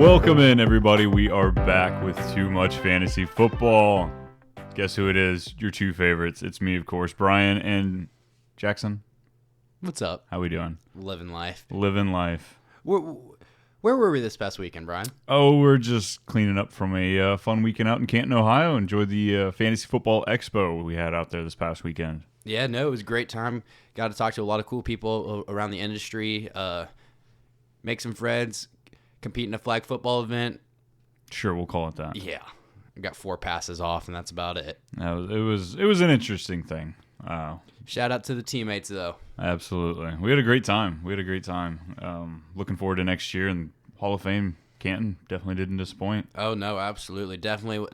Welcome in, everybody. We are back with Too Much Fantasy Football. Guess who it is? Your two favorites. It's me, of course, Brian and Jackson. What's up? How we doing? Living life. Living life. Where were we this past weekend, Brian? Oh, we're just cleaning up from a fun weekend out in Canton, Ohio. Enjoyed the Fantasy Football Expo we had out there this past weekend. Yeah, no, it was a great time. Got to talk to a lot of cool people around the industry, make some friends, compete in a flag football event. Sure, we'll call it that. Yeah, I got 4 passes off, and that's about it. It was an interesting thing. Shout out to the teammates, though. Absolutely. We had a great time. Looking forward to next year, and Hall of Fame, Canton definitely didn't disappoint. Oh, no, absolutely. Definitely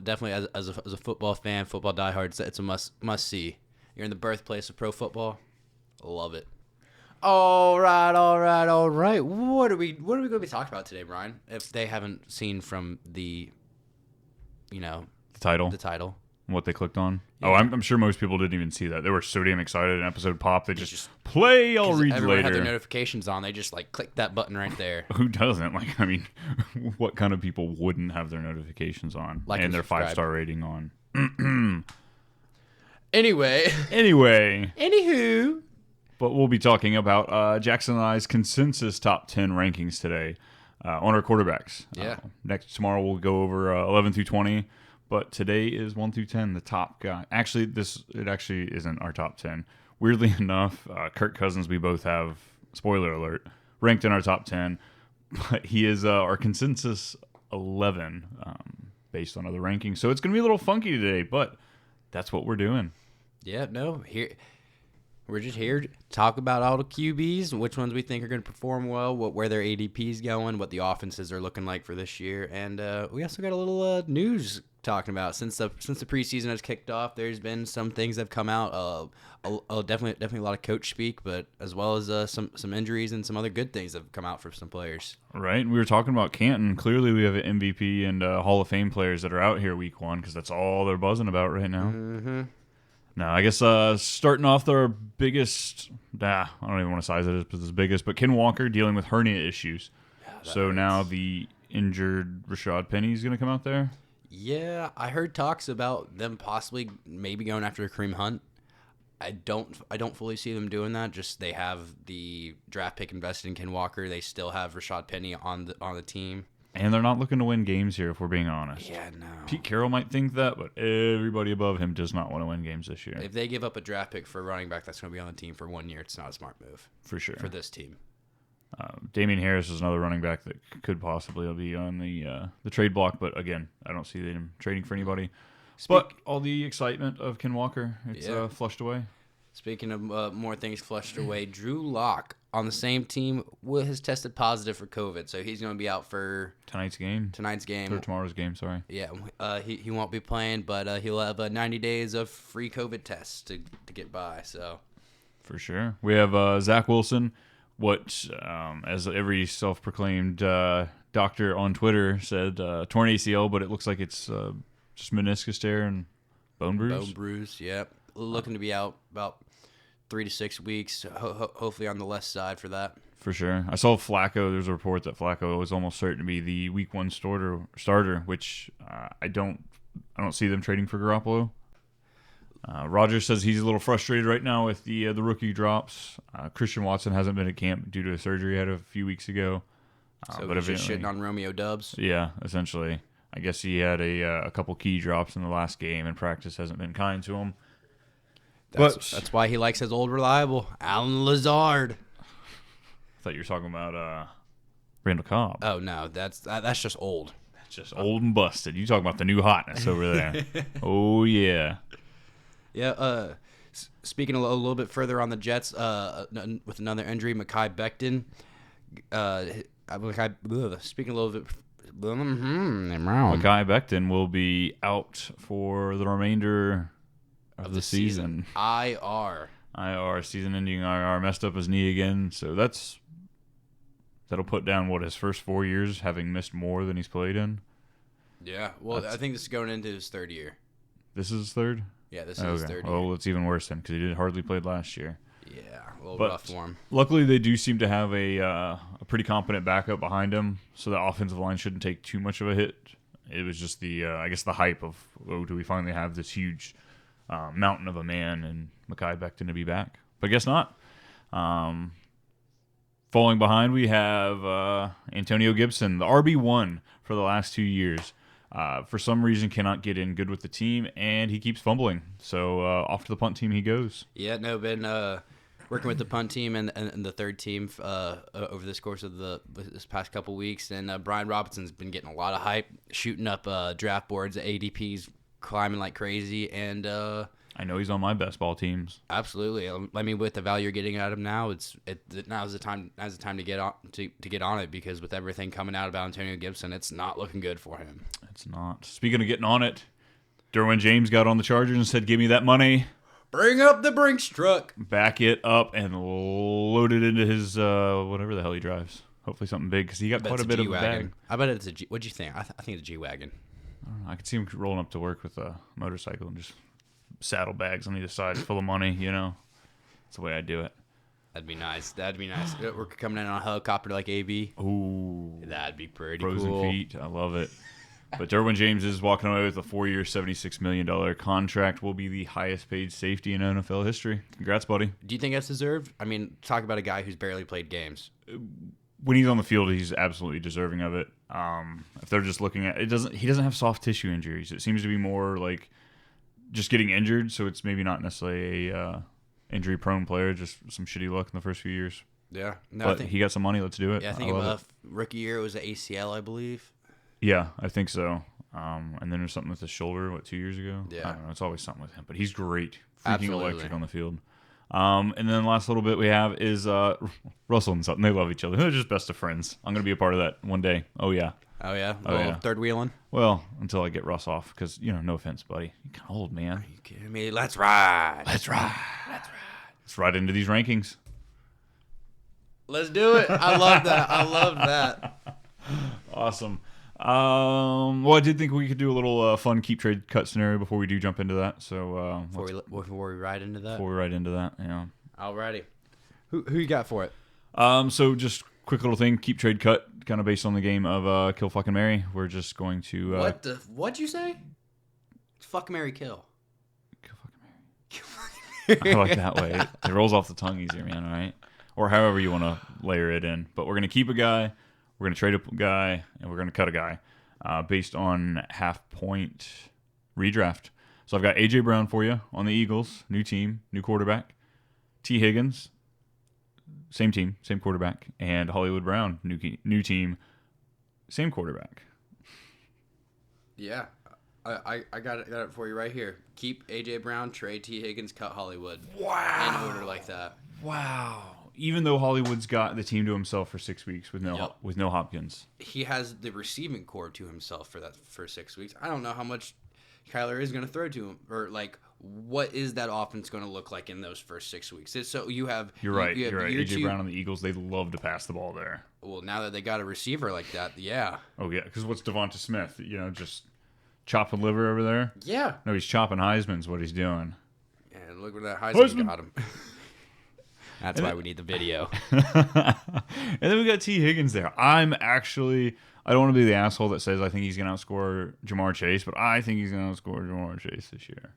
as a football fan, football diehard, it's a must-see. You're in the birthplace of pro football. Love it. All right. What are we going to be talking about today, Brian? If they haven't seen from the title. The title. What they clicked on. Yeah. Oh, I'm sure most people didn't even see that. They were so damn excited. An episode popped. They just play. I'll read everyone later. had their notifications on. They just click that button right there. Who doesn't? What kind of people wouldn't have their notifications on and their 5-star rating on? Anyway. Anywho. But we'll be talking about Jackson and I's consensus top 10 rankings today on our quarterbacks. Yeah. Tomorrow we'll go over 11 through 20. But today is 1 through 10, the top guy. Actually, it actually isn't our top 10. Weirdly enough, Kirk Cousins, we both have, spoiler alert, ranked in our top 10. But he is our consensus 11 based on other rankings. So it's going to be a little funky today, but that's what we're doing. Yeah, no, we're just here to talk about all the QBs, which ones we think are going to perform well, where their ADP's going, what the offenses are looking like for this year. And we also got a little news talking about since the preseason has kicked off. There's been some things that have come out. Definitely a lot of coach speak, but as well as some injuries and some other good things that have come out for some players. Right. We were talking about Canton. Clearly, we have an MVP and Hall of Fame players that are out here week 1 because that's all they're buzzing about right now. Mm-hmm. Now, I guess starting off their biggest, I don't even want to size it as the biggest, but Ken Walker dealing with hernia issues. So now the injured Rashad Penny is going to come out there. Yeah, I heard talks about them possibly maybe going after Kareem Hunt. I don't fully see them doing that. Just they have the draft pick invested in Ken Walker. They still have Rashad Penny on the team. And they're not looking to win games here, if we're being honest. Yeah, no. Pete Carroll might think that, but everybody above him does not want to win games this year. If they give up a draft pick for a running back that's going to be on the team for 1 year, it's not a smart move. For sure. For this team. Damian Harris is another running back that could possibly be on the trade block, but again, I don't see them trading for anybody. But all the excitement of Ken Walker, it's flushed away. Speaking of more things flushed away, Drew Lock on the same team has tested positive for COVID, so he's going to be out for tonight's game. Or tomorrow's game, sorry. Yeah, he won't be playing, but he'll have 90 days of free COVID tests to get by. So for sure, we have Zach Wilson. What, as every self-proclaimed doctor on Twitter said, torn ACL, but it looks like it's just meniscus tear and bone bruise. Bone bruise, yep. Looking to be out about 3 to 6 weeks, hopefully on the less side for that. For sure. I saw Flacco. There's a report that Flacco was almost certain to be the week 1 starter, which I don't see them trading for Garoppolo. Rodgers says he's a little frustrated right now with the rookie drops. Christian Watson hasn't been at camp due to a surgery he had a few weeks ago. So he's just shitting on Romeo Dubs? Yeah, essentially. I guess he had a couple key drops in the last game, and practice hasn't been kind to him. That's why he likes his old reliable, Alan Lazard. I thought you were talking about Randall Cobb. Oh, no, that's just old. That's just old and busted. You talking about the new hotness over there. Oh, yeah. Yeah, speaking a little bit further on the Jets, with another injury, Mekhi Becton. Speaking a little bit... Mekhi Becton will be out for the remainder of the season. IR, season-ending IR. Messed up his knee again, so that'll put down, his first 4 years, having missed more than he's played in? Yeah, well, I think this is going into his 3rd year. This is his 3rd? Yeah, this is his 3rd year. Oh, it's even worse then, because he did hardly played last year. Yeah, a little But rough for him. luckily, they do seem to have a pretty competent backup behind him, so the offensive line shouldn't take too much of a hit. It was just I guess the hype of, oh, do we finally have this huge mountain of a man and Mekhi Becton to be back? But I guess not. Falling behind, we have Antonio Gibson, the RB1 for the last 2 years. For some reason, cannot get in good with the team, and he keeps fumbling. So off to the punt team he goes. Yeah, no, been working with the punt team and the third team over this course of this past couple weeks, and Brian Robinson's been getting a lot of hype, shooting up draft boards, ADPs climbing like crazy, and I know he's on my best ball teams. absolutely. I mean, with the value you're getting out of him now, now's the time to get on to get on it, because with everything coming out about Antonio Gibson, it's not looking good for him. It's not. Speaking of getting on it, Derwin James got on the Chargers and said, "Give me that money." Bring up the Brinks truck. Back it up and load it into his whatever the hell he drives. Hopefully something big, because he got quite a bit of a bag. I bet it's a G. What'd you think? I think it's a G-Wagon. I don't know. I could see him rolling up to work with a motorcycle and just saddlebags on either side full of money, That's the way I do it. That'd be nice. We're coming in on a helicopter like AB. Ooh. That'd be pretty Frozen cool. feet. I love it. But Derwin James is walking away with a 4-year, $76 million contract. Will be the highest paid safety in NFL history. Congrats, buddy. Do you think that's deserved? I mean, talk about a guy who's barely played games. When he's on the field, he's absolutely deserving of it. If they're just looking at it, he doesn't have soft tissue injuries. It seems to be more like just getting injured. So it's maybe not necessarily a injury-prone player, just some shitty luck in the first few years. Yeah, no, But he got some money. Let's do it. I think love it. rookie year it was an ACL, I believe. Yeah, I think so. And then there's something with his shoulder, 2 years ago? Yeah. I don't know. It's always something with him. But he's great. Freaking Absolutely. electric on the field. And then the last little bit we have is Russell and Sutton. They love each other. They're just best of friends. I'm going to be a part of that one day. Oh, yeah. Oh yeah, yeah. Third wheeling. Well, until I get Russ off. Because, no offense, buddy. You're kind of old, man. You kidding me? Let's ride. Let's ride. Let's ride into these rankings. Let's do it. I love that. I love that. Awesome. Well, I did think we could do a little fun keep trade cut scenario before we do jump into that. So Before we ride into that. before we ride into that, yeah. Alrighty. Who you got for it? So just quick little thing, keep trade cut, kind of based on the game of Kill Fucking Mary. We're just going to What'd you say? Fuck, marry, kill. Kill Fucking Mary. I like that way. It rolls off the tongue easier, man. All right, or however you want to layer it in. But we're gonna keep a guy, we're gonna trade a guy, and we're gonna cut a guy, based on half-point redraft. So I've got AJ Brown for you on the Eagles, new team, new quarterback. T. Higgins, same team, same quarterback, and Hollywood Brown, new team, same quarterback. Yeah. I got it for you right here. Keep AJ Brown, trade T. Higgins, cut Hollywood. Wow. In order like that. Wow. Even though Hollywood's got the team to himself for 6 weeks with no Hopkins. He has the receiving core to himself for 6 weeks. I don't know how much Kyler is going to throw to him, or like what is that offense going to look like in those first 6 weeks. So you have You're right. you have AJ Brown on the Eagles, they love to pass the ball there. Well, now that they got a receiver like that, yeah. Oh yeah, because what's Devonta Smith? Just chopping liver over there. Yeah. No, he's chopping Heisman's what he's doing. And look where that Heisman got him. That's why we need the video. And then we got T. Higgins there. I don't want to be the asshole that says I think he's going to outscore Jamar Chase, but I think he's going to outscore Jamar Chase this year.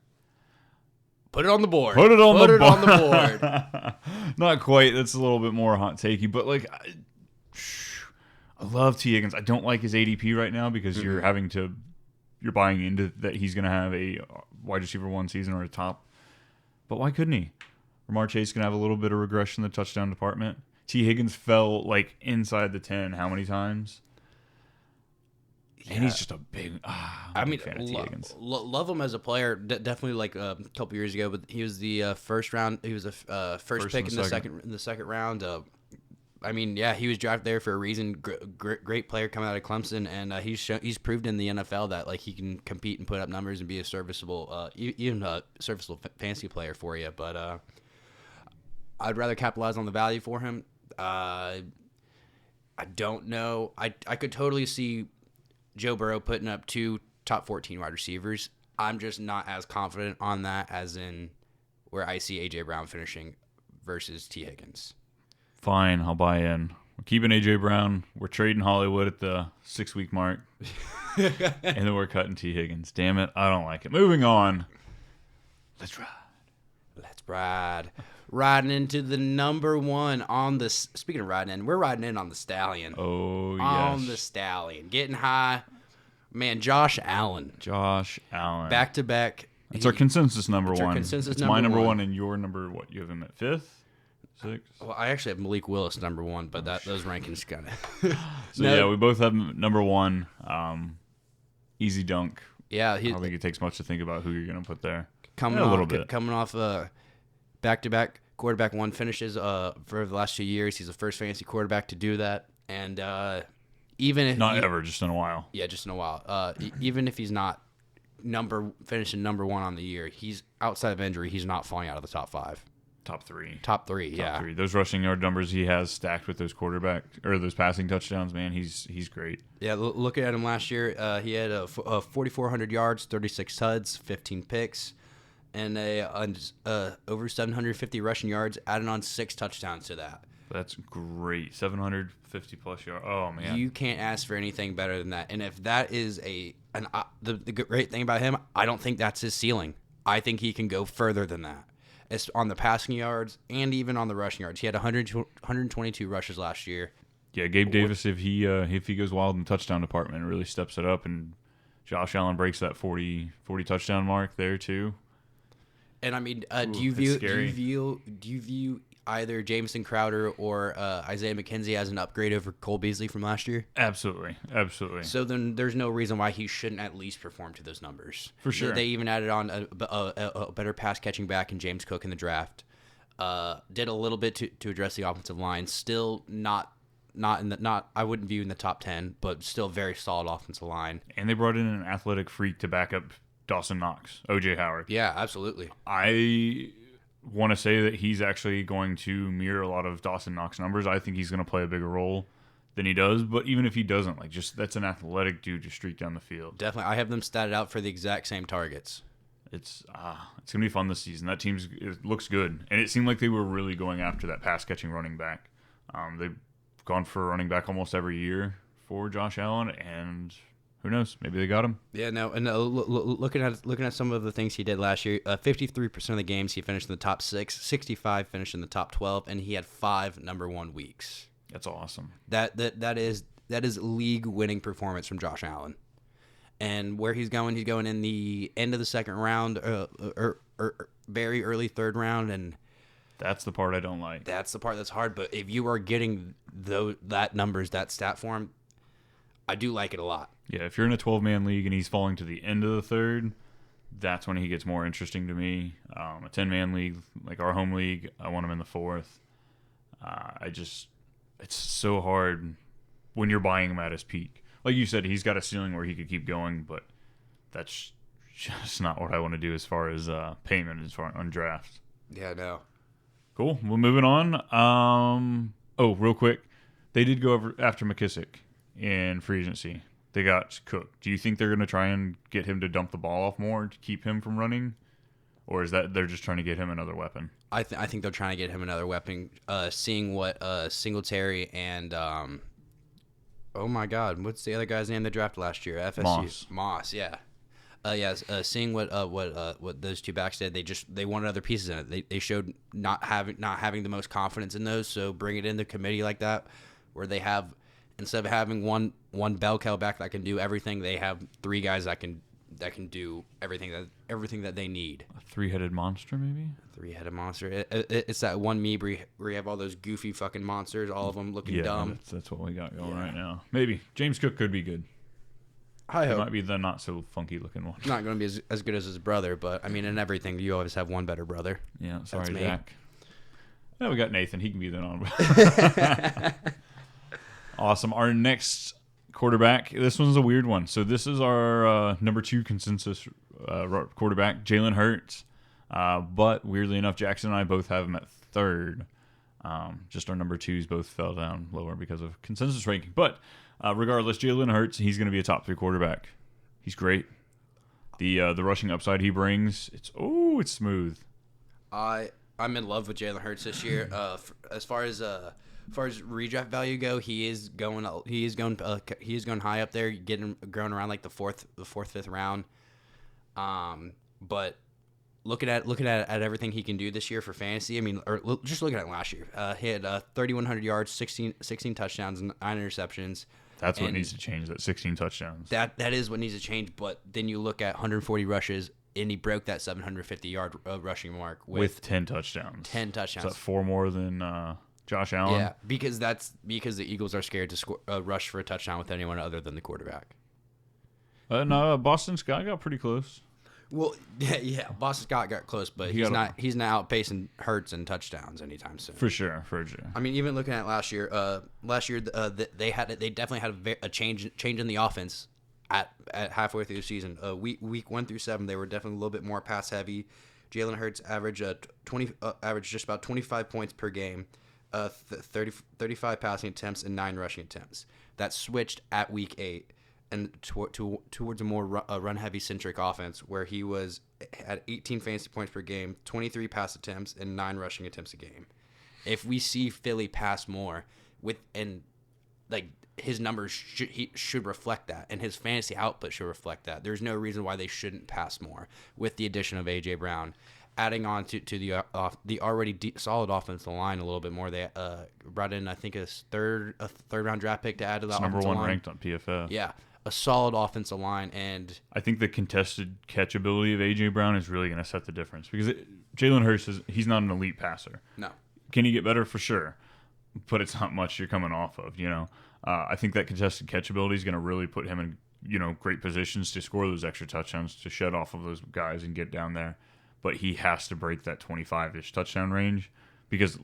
Put it on the board. Put it on the board. Not quite. That's a little bit more hot takey, but like, I love T. Higgins. I don't like his ADP right now because you're buying into that he's going to have a wide receiver 1 season or a top. But why couldn't he? Jamar Chase can have a little bit of regression in the touchdown department. T. Higgins fell like inside the 10 how many times? Yeah. And he's just a big. I mean, love him as a player. Definitely, like a couple years ago, but he was the first round. He was a first pick in the second round. I mean, yeah, he was drafted there for a reason. Great player coming out of Clemson, and he's proved in the NFL that like he can compete and put up numbers and be a serviceable, serviceable fantasy player for you. But I'd rather capitalize on the value for him. I don't know. I could totally see Joe Burrow putting up 2 top 14 wide receivers. I'm just not as confident on that as in where I see AJ Brown finishing versus T. Higgins. Fine, I'll buy in. We're keeping A.J. Brown. We're trading Hollywood at the 6-week mark. And then we're cutting T. Higgins. Damn it, I don't like it. Moving on. Let's ride. Let's ride. Riding into the number one on the... Speaking of riding in, we're riding in on the Stallion. Oh, yes. On the Stallion. Getting high. Man, Josh Allen. Josh Allen. Back-to-back. It's our consensus number one. Consensus it's number my number one. one and your number, what? You have him at 5th? 6th? Well, I actually have Malik Willis number one, but those rankings kind of... So, yeah, we both have him number one. Easy dunk. Yeah, I don't think it takes much to think about who you're going to put there. Coming a off, little bit. Coming off back-to-back quarterback one finishes for the last 2 years. He's the first fantasy quarterback to do that. And even if... Not ever, just in a while. Yeah, just in a while. Even if he's not finishing number one on the year, he's outside of injury, he's not falling out of the top 5. Top 3. Top 3, yeah. 3. Those rushing yard numbers he has stacked with those those passing touchdowns, man, he's great. Yeah, looking at him last year, he had 4,400 yards, 36 tuds, 15 picks, and over 750 rushing yards, adding on 6 touchdowns to that. That's great. 750 plus yards. Oh, man. You can't ask for anything better than that. And if that is the great thing about him, I don't think that's his ceiling. I think he can go further than that. It's on the passing yards and even on the rushing yards. He had 122 rushes last year. Yeah, Gabe Davis, if he goes wild in the touchdown department, really steps it up, and Josh Allen breaks that 40 touchdown mark there too. And I mean, Ooh, do you view either Jameson Crowder or Isaiah McKenzie as an upgrade over Cole Beasley from last year? Absolutely. So then there's no reason why he shouldn't at least perform to those numbers. For sure. They even added on a better pass catching back in James Cook in the draft. Did a little bit to address the offensive line. Still not I wouldn't view in the top 10, but still very solid offensive line. And they brought in an athletic freak to back up Dawson Knox, O.J. Howard. Yeah, absolutely. I want to say that he's actually going to mirror a lot of Dawson Knox numbers. I think he's going to play a bigger role than he does. But even if he doesn't, that's an athletic dude to streak down the field. Definitely, I have them statted out for the exact same targets. It's gonna be fun this season. That it looks good, and it seemed like they were really going after that pass catching running back. They've gone for a running back almost every year for Josh Allen, and who knows? Maybe they got him. Yeah, no. And looking at some of the things he did last year, 53% of the games he finished in the top 6, 65 finished in the top 12, and he had 5 number 1 weeks. That's awesome. That is league winning performance from Josh Allen. And where he's going in the end of the second round, or very early third round, and that's the part I don't like. That's the part that's hard. But if you are getting that stat form, I do like it a lot. Yeah, if you're in a 12-man league and he's falling to the end of the third, that's when he gets more interesting to me. A 10-man league, like our home league, I want him in the 4th. It's so hard when you're buying him at his peak. Like you said, he's got a ceiling where he could keep going, but that's just not what I want to do as far as payment on draft. Yeah, no. Cool. Well, moving on. Real quick, they did go over after McKissick in free agency. They got Cook. Do you think they're going to try and get him to dump the ball off more to keep him from running? Or is that they're just trying to get him another weapon? I think they're trying to get him another weapon. Seeing what Singletary and oh my God, what's the other guy's name they drafted last year? FSU. Moss, yeah. Seeing what those two backs did, they wanted other pieces in it. They showed not having the most confidence in those. So bring it in the committee like that, where they have, instead of having one bell cow back that can do everything, they have 3 guys that can do everything that they need. A 3-headed monster, maybe? 3-headed monster. It's that one me where you have all those goofy fucking monsters, all of them looking dumb. That's what we got going right now. Maybe James Cook could be good. I hope. He might be the not so funky looking one. Not going to be as good as his brother, but I mean, in everything, you always have one better brother. Yeah, sorry, Zach. Yeah, we got Nathan. He can be the non. Awesome. Our next quarterback. This one's a weird one. So this is our number 2 consensus quarterback, Jalen Hurts. But weirdly enough, Jackson and I both have him at 3rd. Just our number 2s both fell down lower because of consensus ranking. But regardless, Jalen Hurts, he's going to be a top 3 quarterback. He's great. The rushing upside he brings, it's smooth. I I'm in love with Jalen Hurts this year. As far as redraft value go, he is going high up there, growing around like the fourth, fifth round. But looking at everything he can do this year for fantasy, I mean, just looking at last year, he had 3,100 yards, 16 touchdowns, and 9 interceptions. That's what needs to change. That 16 touchdowns. That is what needs to change. But then you look at 140 rushes, and he broke that 750-yard rushing mark with 10 touchdowns. 10 touchdowns. Is that 4 more than Josh Allen? Yeah, because the Eagles are scared to rush for a touchdown with anyone other than the quarterback. No, Boston Scott got pretty close. Well, yeah, Boston Scott got close, but he's not outpacing Hurts in touchdowns anytime soon. For sure. I mean, even looking at last year, they definitely had a change in the offense at halfway through the season. Week 1 through 7, they were definitely a little bit more pass heavy. Jalen Hurts averaged just about 25 points per game, 35 passing attempts and 9 rushing attempts. That switched at week 8. And towards a more run-heavy centric offense, where he was at 18 fantasy points per game, 23 pass attempts, and 9 rushing attempts a game. If we see Philly pass more, his numbers should reflect that, and his fantasy output should reflect that. There's no reason why they shouldn't pass more with the addition of A.J. Brown. Adding on to the already solid offensive line a little bit more, they brought in, I think, a third round draft pick to add to that offensive line. Number 1 ranked on PFF. Yeah. A solid offensive line, and I think the contested catch ability of A.J. Brown is really going to set the difference because Jalen Hurts he's not an elite passer. No. Can he get better? For sure. But it's not much you're coming off of, I think that contested catch ability is going to really put him in, great positions to score those extra touchdowns, to shed off of those guys and get down there. But he has to break that 25-ish touchdown range because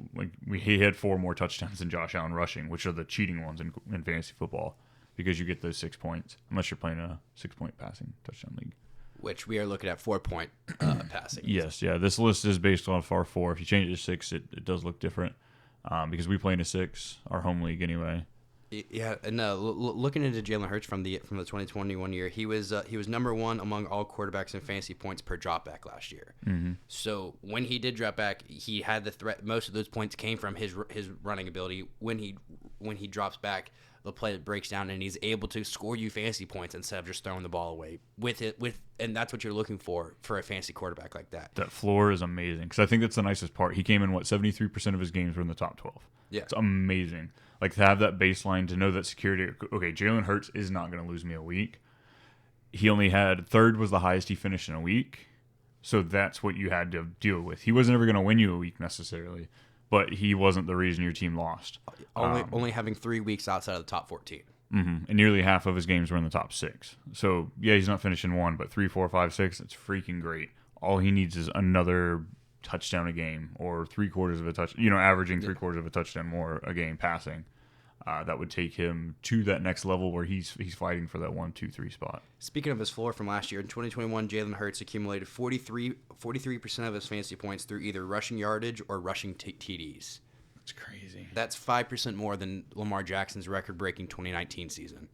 he had 4 more touchdowns than Josh Allen rushing, which are the cheating ones in fantasy football. Because you get those 6 points, unless you're playing a 6-point passing touchdown league. Which we are looking at 4-point passing. Yes, yeah. This list is based on FAR 4. If you change it to 6, it does look different because we play in a 6, our home league anyway. Yeah, and looking into Jalen Hurts from the 2021 year, he was number 1 among all quarterbacks in fantasy points per dropback last year. Mm-hmm. So when he did drop back, he had the threat. Most of those points came from his running ability. When he drops back, the play breaks down and he's able to score you fantasy points instead of just throwing the ball away and that's what you're looking for a fantasy quarterback like that. That floor is amazing because I think that's the nicest part. He came in 73% of his games were in the top 12. Yeah, it's amazing. To have that baseline, to know that security. Okay, Jalen Hurts is not going to lose me a week. He only had 3rd was the highest he finished in a week, so that's what you had to deal with. He wasn't ever going to win you a week necessarily. But he wasn't the reason your team lost. Only having 3 weeks outside of the top 14. Mm-hmm. And nearly half of his games were in the top 6. So, yeah, he's not finishing 1, but 3, 4, 5, 6, it's freaking great. All he needs is another touchdown a game or 3/4 of a touch, averaging 3/4 of a touchdown more a game passing. That would take him to that next level where he's fighting for that 1, 2, 3 spot. Speaking of his floor from last year, in 2021, Jalen Hurts accumulated 43% of his fantasy points through either rushing yardage or rushing TDs. That's crazy. That's 5% more than Lamar Jackson's record-breaking 2019 season.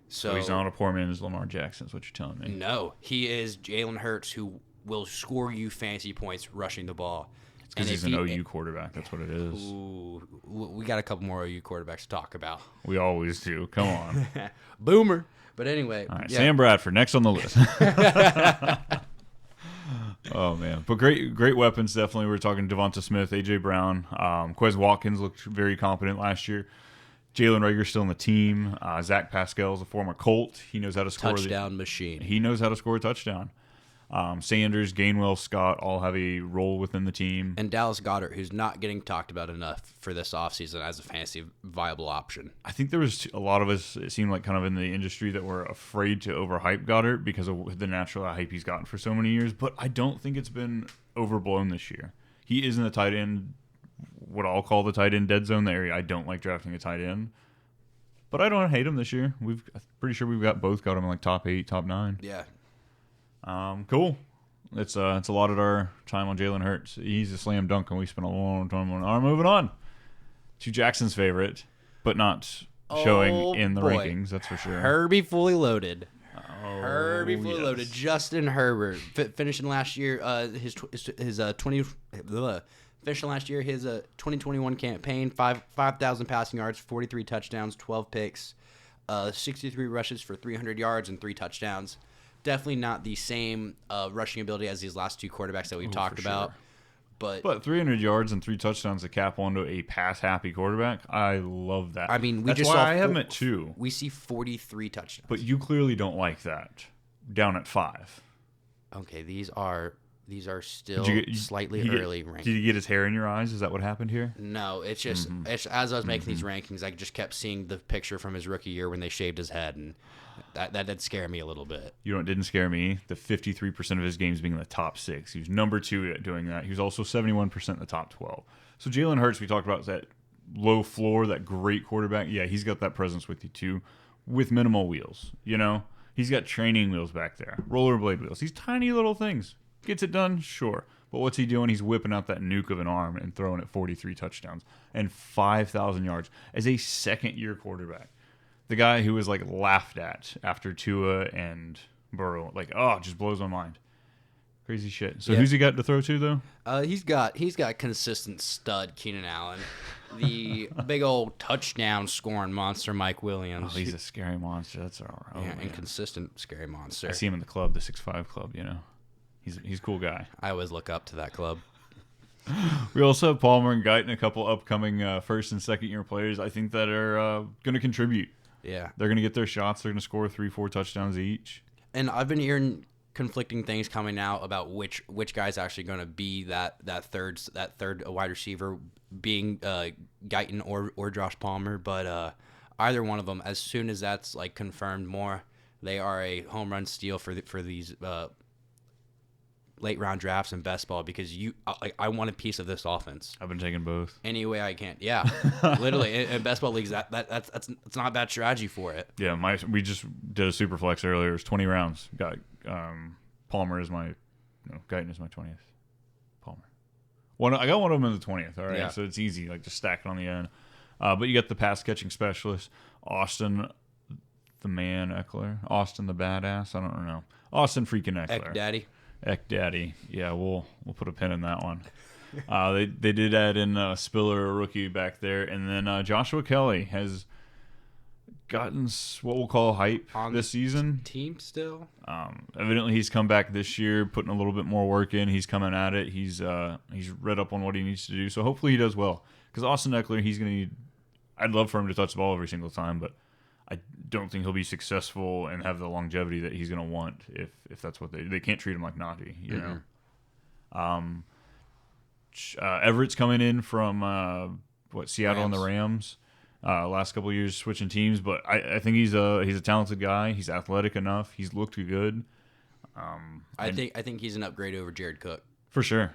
So he's not a poor man's Lamar Jackson, is what you're telling me. No, he is Jalen Hurts, who will score you fantasy points rushing the ball. Because he's an OU quarterback. That's what it is. Ooh, we got a couple more OU quarterbacks to talk about. We always do. Come on. Boomer. But anyway. All right, yeah. Sam Bradford, next on the list. Oh, man. But great weapons, definitely. We're talking Devonta Smith, A.J. Brown. Quez Watkins looked very competent last year. Jalen Reagor's still on the team. Zach Pascal's a former Colt. He knows how to score. Touchdown machine. He knows how to score a touchdown. Sanders, Gainwell, Scott all have a role within the team. And Dallas Goedert, who's not getting talked about enough for this offseason as a fantasy viable option. I think there was a lot of us, it seemed like kind of in the industry, that were afraid to overhype Goddard because of the natural hype he's gotten for so many years. But I don't think it's been overblown this year. He is in the tight end, what I'll call the tight end dead zone, the area I don't like drafting a tight end. But I don't hate him this year. I'm pretty sure we've got him in like top 8, top 9. Yeah. Cool. It's allotted our time on Jalen Hurts. He's a slam dunk, and we spent a long time on. All right, moving on to Jackson's favorite, but not showing in the rankings. That's for sure. Herbie fully loaded. Oh Herbie fully loaded. Justin Herbert finishing last year. Finishing last year his 2021 campaign. 5,000 passing yards, 43 touchdowns, 12 picks, 63 rushes for 300 yards and 3 touchdowns. Definitely not the same rushing ability as these last two quarterbacks that we've talked about. Sure. But 300 yards and 3 touchdowns to cap onto a pass-happy quarterback, I love that. I mean, That's just why saw I have him at 2. We see 43 touchdowns. But you clearly don't like that. Down at 5. Okay, these are still slightly early rankings. Did you get his hair in your eyes? Is that what happened here? No, it's just it's, as I was making these rankings, I just kept seeing the picture from his rookie year when they shaved his head, and that did scare me a little bit. You know what didn't scare me? The 53% of his games being in the top 6. He was number 2 at doing that. He was also 71% in the top 12. So Jalen Hurts, we talked about, is that low floor, that great quarterback. Yeah, he's got that presence with you too, with minimal wheels. You know, he's got training wheels back there, rollerblade wheels. These tiny little things. Gets it done, sure. But what's he doing? He's whipping out that nuke of an arm and throwing it 43 touchdowns and 5,000 yards as a second-year quarterback. The guy who was like laughed at after Tua and Burrow, like, oh, it just blows my mind. Crazy shit. So who's he got to throw to though? He's got consistent stud Keenan Allen, the big old touchdown scoring monster Mike Williams. Oh, he's a scary monster. That's all right. Yeah, inconsistent scary monster. I see him in the club, the 6'5" club. You know, he's a cool guy. I always look up to that club. We also have Palmer and Guyton, a couple upcoming first and second year players. I think that are going to contribute. Yeah, they're going to get their shots. They're going to score 3-4 touchdowns each. And I've been hearing conflicting things coming out about which guy's actually going to be that third wide receiver, being Guyton or Josh Palmer. But either one of them, as soon as that's like confirmed more, they are a home run steal for these late round drafts in best ball, because I want a piece of this offense. I've been taking both any way I can. Yeah, literally in best ball leagues that's not a bad strategy for it. Yeah, we just did a super flex earlier. It was 20 rounds. Got Palmer is Guyton is my 20th. Palmer. I got one of them in the 20th. All right, yeah. So it's easy, like just stack it on the end. But you got the pass catching specialist, Austin the man Eckler, Austin the badass. I don't know, Austin freaking Eckler. Eck Daddy. Yeah, we'll put a pin in that one. They did add in Spiller, a rookie back there, and then Joshua Kelly has gotten what we'll call hype on this season. Team still. Evidently, he's come back this year, putting a little bit more work in. He's coming at it. He's read up on what he needs to do, so hopefully he does well. Because Austin Eckler, he's going to need. I'd love for him to touch the ball every single time, but I don't think he'll be successful and have the longevity that he's going to want if that's what they can't treat him like Najee, you know. Everett's coming in from Seattle Rams. And the Rams. Last couple of years switching teams, but I think he's a talented guy. He's athletic enough. He's looked good. I think he's an upgrade over Jared Cook. For sure.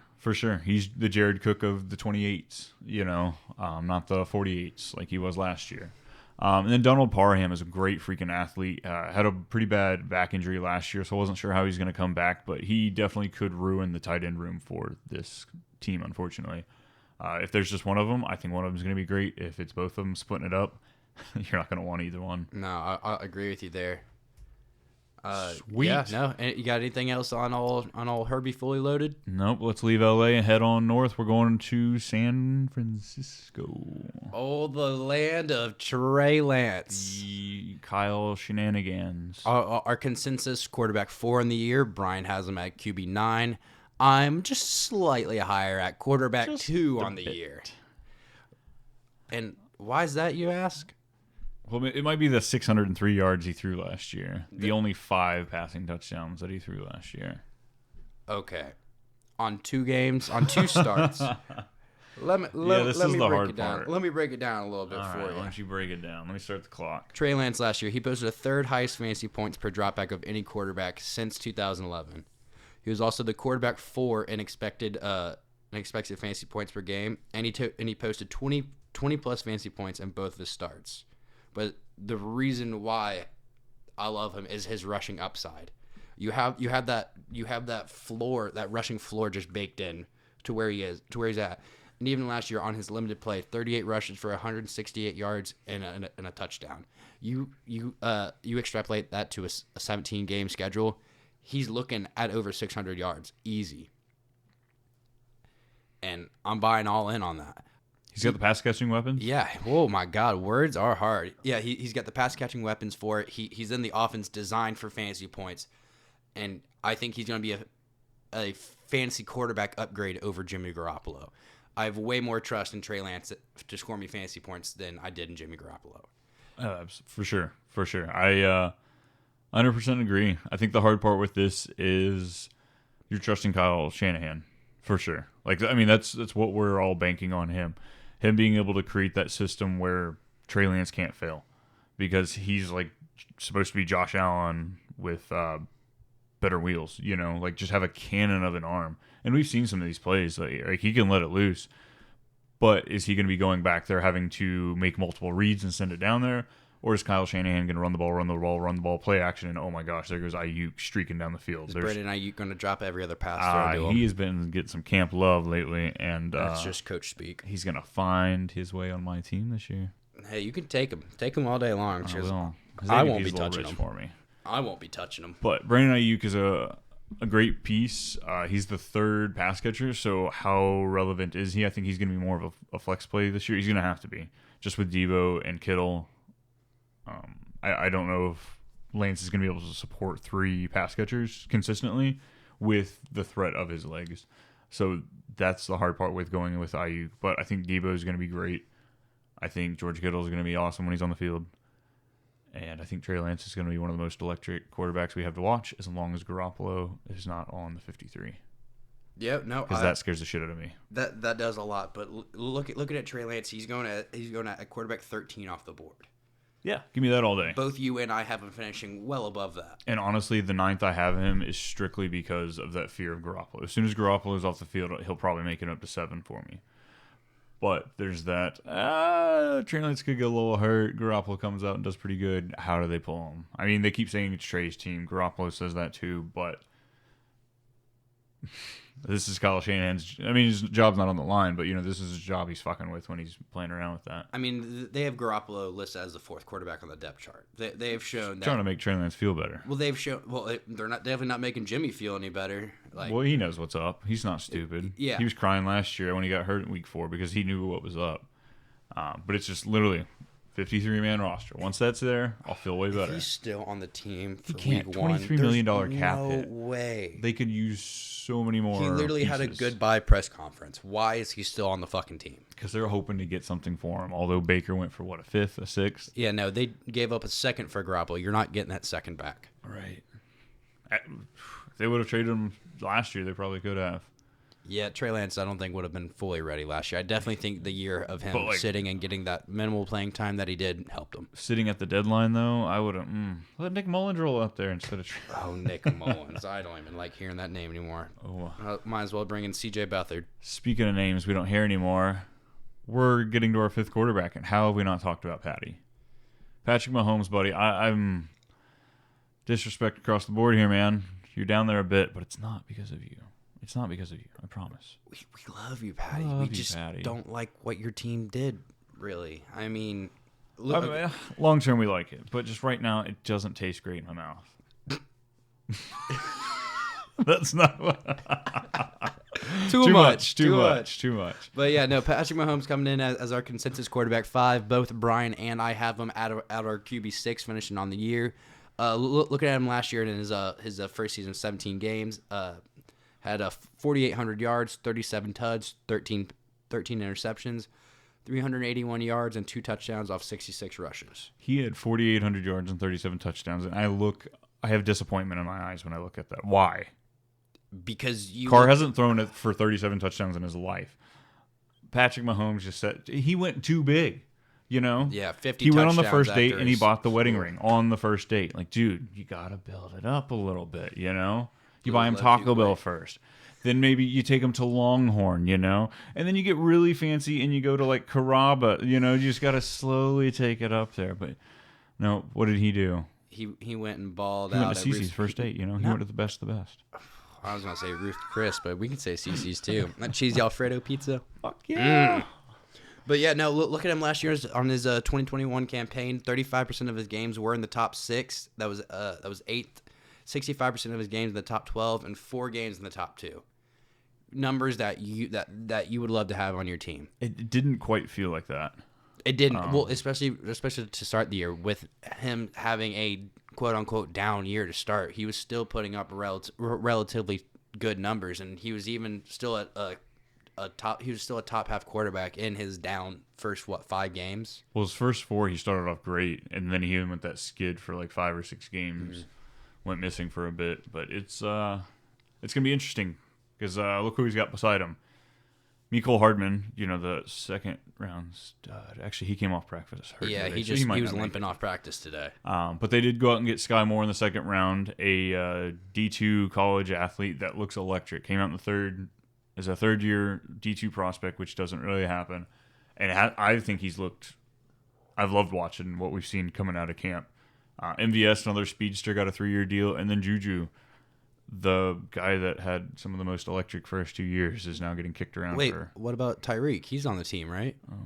He's the Jared Cook of the 28s, you know, not the 48s like he was last year. And then Donald Parham is a great freaking athlete. Had a pretty bad back injury last year, so I wasn't sure how he's going to come back, but he definitely could ruin the tight end room for this team, unfortunately. If there's just one of them, I think one of them is going to be great. If it's both of them splitting it up, you're not going to want either one. No, I agree with you there. Sweet. Yeah, no. You got anything else on all Herbie fully loaded? Nope. Let's leave LA and head on north. We're going to San Francisco. Oh, the land of Trey Lance. Kyle shenanigans. Our consensus quarterback 4 in the year. Brian has him at QB 9. I'm just slightly higher at quarterback 2 on the year. And why is that, you ask? Well, it might be the 603 yards he threw last year. The only 5 passing touchdowns that he threw last year. Okay. On 2 games, on 2 starts. Let me break it down. Let me break it down a little bit for you. Why don't you break it down? Let me start the clock. Trey Lance last year, he posted a 3rd highest fantasy points per dropback of any quarterback since 2011. He was also the quarterback 4 in expected fantasy points per game, and he posted 20 plus fantasy points in both of his starts. But the reason why I love him is his rushing upside. You have that floor, that rushing floor just baked in to where he's at. And even last year on his limited play, 38 rushes for 168 yards and a touchdown. You extrapolate that to a 17-game schedule, he's looking at over 600 yards, easy. And I'm buying all in on that. He's got the pass catching weapons. Yeah. Oh my God, words are hard. Yeah, he's got the pass catching weapons for it. He's in the offense designed for fantasy points, and I think he's going to be a fantasy quarterback upgrade over Jimmy Garoppolo. I have way more trust in Trey Lance to score me fantasy points than I did in Jimmy Garoppolo. For sure. I 100% agree. I think the hard part with this is you're trusting Kyle Shanahan for sure. Like, I mean, that's what we're all banking on him being able to create that system where Trey Lance can't fail, because he's like supposed to be Josh Allen with better wheels, you know, like just have a cannon of an arm. And we've seen some of these plays, like he can let it loose. But is he going to be going back there having to make multiple reads and send it down there? Or is Kyle Shanahan going to run the ball, play action, and oh my gosh, there goes Ayuk streaking down the field. Is Brandon Ayuk going to drop every other pass throw to him? He has been getting some camp love lately, and that's just coach speak. He's going to find his way on my team this year. Hey, you can take him all day long. I will. I won't be touching him for me. I won't be touching him. But Brandon Ayuk is a great piece. He's the third pass catcher, so how relevant is he? I think he's going to be more of a flex play this year. He's going to have to be, just with Deebo and Kittle. I don't know if Lance is going to be able to support 3 pass catchers consistently with the threat of his legs. So that's the hard part with going with Ayuk. But I think Deebo is going to be great. I think George Kittle is going to be awesome when he's on the field. And I think Trey Lance is going to be one of the most electric quarterbacks we have to watch, as long as Garoppolo is not on the 53. Yeah, no, because that scares the shit out of me. That does a lot. But looking at Trey Lance, he's going at quarterback 13 off the board. Yeah, give me that all day. Both you and I have him finishing well above that. And honestly, the 9th I have him is strictly because of that fear of Garoppolo. As soon as Garoppolo is off the field, he'll probably make it up to 7 for me. But there's that. Trey Lance could get a little hurt. Garoppolo comes out and does pretty good. How do they pull him? I mean, they keep saying it's Trey's team. Garoppolo says that too, but this is Kyle Shanahan's. I mean, his job's not on the line, but, you know, this is his job he's fucking with when he's playing around with that. I mean, they have Garoppolo listed as the 4th quarterback on the depth chart. They have shown that. Trying to make Trey Lance feel better. Well, they've shown. Well, they're not definitely not making Jimmy feel any better. Like, well, he knows what's up. He's not stupid. Yeah. He was crying last year when he got hurt in week 4 because he knew what was up. But it's just literally 53-man roster. Once that's there, I'll feel way better. He's still on the team for week 1. $23 million cap hit. No way. They could use so many more. He literally pieces. had a goodbye press conference. Why is he still on the fucking team? Because they're hoping to get something for him. Although Baker went for, what, a 5th, a 6th? Yeah, no, they gave up a 2nd for Garoppolo. You're not getting that 2nd back. Right. If they would have traded him last year, they probably could have. Yeah, Trey Lance, I don't think would have been fully ready last year. I definitely think the year of him sitting and getting that minimal playing time that he did helped him. Sitting at the deadline, though, I would have let Nick Mullins roll up there instead of. Oh, Nick Mullins! I don't even like hearing that name anymore. Oh, might as well bring in C.J. Beathard. Speaking of names we don't hear anymore, we're getting to our 5th quarterback, and how have we not talked about Patty? Patrick Mahomes, buddy. I'm disrespect across the board here, man. You're down there a bit, but it's not because of you. It's not because of you. I promise. We love you, Patty. We just don't like what your team did, really. I mean, long term we like it, but just right now it doesn't taste great in my mouth. That's not what. Too much. But yeah, no, Patrick Mahomes coming in as our consensus quarterback 5. Both Brian and I have him at our QB 6 finishing on the year. Looking at him last year in his first season, 17 games, had 4,800 yards, 37 touchdowns, 13 interceptions, 381 yards, and 2 touchdowns off 66 rushes. He had 4,800 yards and 37 touchdowns, and I have disappointment in my eyes when I look at that. Why? Because Carr hasn't thrown it for 37 touchdowns in his life. Patrick Mahomes just said he went too big. You know? Yeah, 50 He went on the first date and he bought the wedding ring on the first date. Like, dude, you got to build it up a little bit, you know? You buy him Taco Bell first. Then maybe you take him to Longhorn, you know? And then you get really fancy and you go to, like, Carrabba. You know, you just got to slowly take it up there. But, no, what did he do? He went and balled out. He went to Cece's first date, you know? He went to the best of the best. I was going to say Ruth Chris, but we can say Cece's too. That cheesy Alfredo pizza. Fuck Yeah. But yeah, no. Look at him last year on his 2021 campaign. 35% of his games were in the top 6. That was eighth. 65% of his games in the top 12, and 4 games in the top 2. Numbers that you would love to have on your team. It didn't quite feel like that. It didn't. Well, especially to start the year with him having a quote unquote down year to start. He was still putting up relatively good numbers, and he was even still at a top half quarterback in his down first 5 games. Well, his first 4 he started off great, and then he went that skid for like 5 or 6 games, went missing for a bit. But it's gonna be interesting because look who he's got beside him. Mecole Hardman, the second round stud. Actually, he came off practice hurt. Yeah, today, he was limping off practice today. But they did go out and get Sky Moore in the second round, a D2 college athlete that looks electric. Came out in the third as a third-year D2 prospect, which doesn't really happen. And I think he's looked. I've loved watching what we've seen coming out of camp. MVS, another speedster, got a 3-year deal, and then Juju, the guy that had some of the most electric first 2 years, is now getting kicked around. Wait, what about Tyreek? He's on the team, right? Oh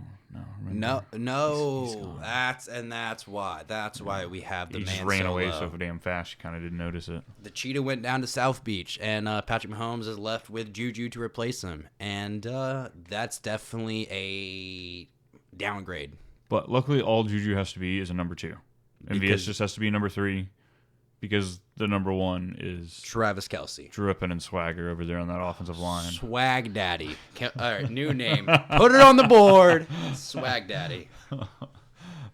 no! No. That's why we have the He man just ran away low. so damn fast. You kind of didn't notice it. The cheetah went down to South Beach, and Patrick Mahomes is left with Juju to replace him, and that's definitely a downgrade. But luckily, all Juju has to be is a number 2. MVS just has to be number 3 because the number 1 is Travis Kelce. dripping in swagger over there on that offensive line. Swag Daddy. All right, new name. Put it on the board. Swag Daddy.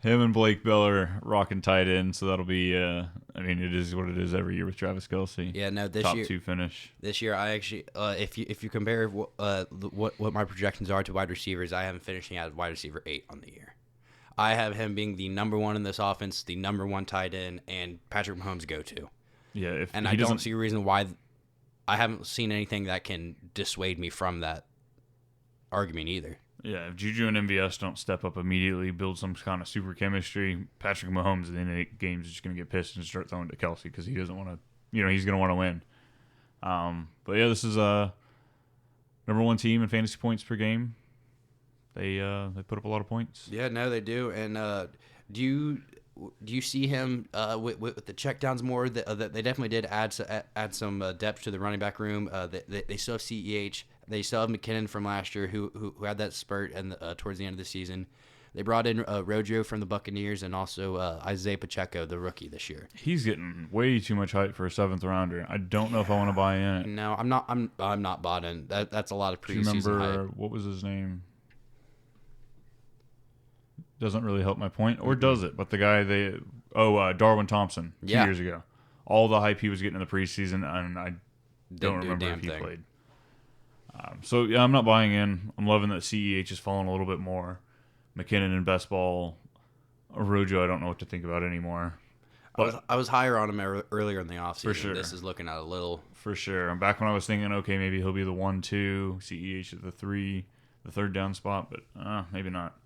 Him and Blake Bell are rocking tight end, so that'll be. It is what it is every year with Travis Kelce. Yeah, no, top 2 finish. This year, I actually, if you compare what my projections are to wide receivers, I have him finishing at wide receiver 8 on the year. I have him being the number 1 in this offense, the number 1 tight end, and Patrick Mahomes' go-to. Yeah, and I don't see a reason why. I haven't seen anything that can dissuade me from that argument either. Yeah, if Juju and MVS don't step up immediately, build some kind of super chemistry, Patrick Mahomes at the end of the game is just going to get pissed and start throwing to Kelce because he doesn't want to. He's going to want to win. But yeah, this is a number 1 team in fantasy points per game. They put up a lot of points. Yeah, no, they do. And do you see him with the checkdowns more? That they definitely did add some depth to the running back room. They still have CEH. They still have McKinnon from last year who had that spurt and towards the end of the season. They brought in Rojo from the Buccaneers and also Isaiah Pacheco, the rookie this year. He's getting way too much hype for a 7th rounder. I don't know if I want to buy in it. No, I'm not bought in. That's a lot of preseason Do you remember hype. what was his name? Doesn't really help my point, or does it? But the guy Darwin Thompson 2 years ago. All the hype he was getting in the preseason, and I don't remember if he played. So yeah, I'm not buying in. I'm loving that CEH is falling a little bit more. McKinnon and best ball. Rojo, I don't know what to think about anymore. But I was higher on him earlier in the offseason. For sure. This is looking at a little. For sure. And back when I was thinking, okay, maybe he'll be the 1-2, CEH at the 3, the third down spot, but maybe not.